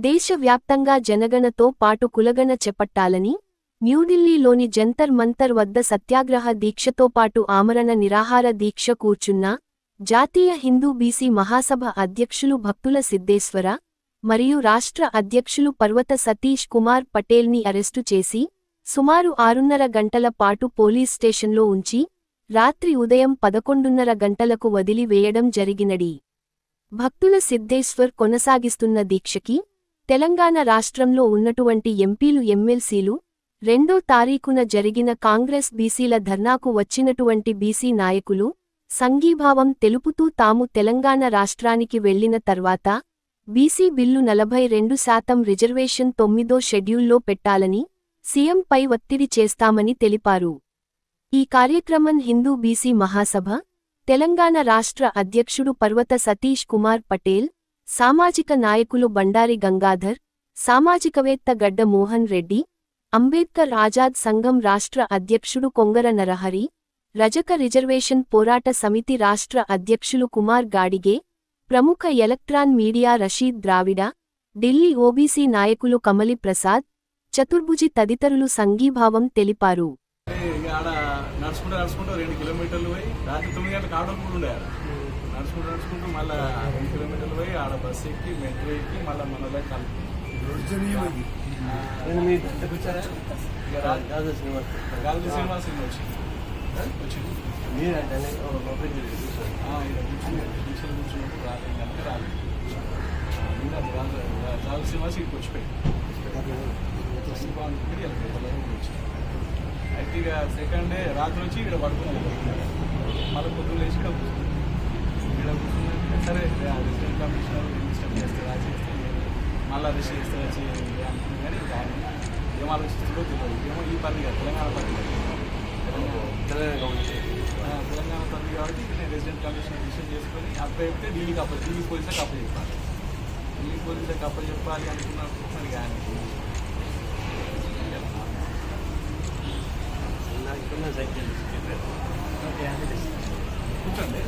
దేశవ్యాప్తంగా జనగణతో పాటు కులగణ చేపట్టాలని, న్యూఢిల్లీలోని జంతర్ మంతర్ వద్ద సత్యాగ్రహ దీక్షతో పాటు ఆమరణ నిరాహార దీక్ష కూర్చున్న జాతీయ హిందూ బీసీ మహాసభ అధ్యక్షులు భక్తుల సిద్ధేశ్వర మరియు రాష్ట్ర అధ్యక్షులు పర్వత సతీష్ కుమార్ పటేల్ని అరెస్టు చేసి సుమారు 6:30 గంటల పాటు పోలీస్ స్టేషన్లో ఉంచి రాత్రి ఉదయం 11:30 గంటలకు వదిలి వేయడం జరిగినది. భక్తుల సిద్ధేశ్వర్ కొనసాగిస్తున్న దీక్షకి తెలంగాణ రాష్ట్రంలో ఉన్నటువంటి ఎంపీలు ఎమ్మెల్సీలు 2వ తారీఖున జరిగిన కాంగ్రెస్ బీసీల ధర్నాకు వచ్చినటువంటి బీసీ నాయకులు సంఘీభావం తెలుపుతూ తాము తెలంగాణ రాష్ట్రానికి వెళ్లిన తర్వాత బీసీ బిల్లు 42% రిజర్వేషన్ 9వ షెడ్యూల్లో పెట్టాలని సీఎంపై ఒత్తిడి చేస్తామని తెలిపారు. ఈ కార్యక్రమం హిందూ బీసీ మహాసభ తెలంగాణ రాష్ట్ర అధ్యక్షుడు పర్వత సతీష్ కుమార్ పటేల్, సామాజిక నాయకులు బండారి గంగాధర్, సామాజికవేత్త గడ్డ మోహన్ రెడ్డి, అంబేద్కర్ ఆజాద్ సంఘం రాష్ట్ర అధ్యక్షుడు కొంగర నరహరి, రజక రిజర్వేషన్ పోరాట సమితి రాష్ట్ర అధ్యక్షులు కుమార్ గాడిగే, ప్రముఖ ఎలక్ట్రాన్ మీడియా రషీద్ ద్రావిడ, ఢిల్లీ ఓబీసీ నాయకులు కమలి ప్రసాద్, చతుర్భుజి తదితరులు సంఘీభావం తెలిపారు. నడుచుకుంటూ 2 కిలోమీటర్లు పోయి రాత్రి 9 గంటలకు ఆటోలు కూడా ఉండే నడుచుకుంటూ మళ్ళీ 2 కిలోమీటర్లు పోయి ఆడ బస్సు ఎక్కి మెట్రో ఎక్కి మళ్ళీ మన గాజు శ్రీనివాస్ వచ్చింది కూర్చున్నప్పుడు రాలేదు కనుక రాలేదు. గాజు శ్రీనివాస్ ఇక్కడికి వచ్చిపోయి అయితే ఇక సెకండ్ డే రాత్రి వచ్చి ఇక్కడ పడుకున్నాను. మళ్ళీ పొద్దున్న లేచి ఇక్కడ కూర్చున్నాను. సరే రెసిడెంట్ కమిషనర్ డిస్టర్బ్ చేస్తారా చేస్తే మళ్ళీ అరెస్ట్ చేస్తారా చేయండి అనుకున్నాను. కానీ ఆయన ఏం ఆలోచిస్తుందో తెలియదు. ఏమో ఈ పరిధి కాదు, తెలంగాణ పరిధి కాదు, తెలంగాణ పరిధి కాబట్టి నేను రెసిడెంట్ కమిషనర్ డిసిషన్ చేసుకొని అప్పుడు చెప్తే ఢిల్లీ పోలీసులకు అప్పు చెప్పాలి. ఢిల్లీ పోలీసులకు అప్పు చెప్పాలి అనుకున్నప్పుడు మరి ఆయన కూర్చోండి.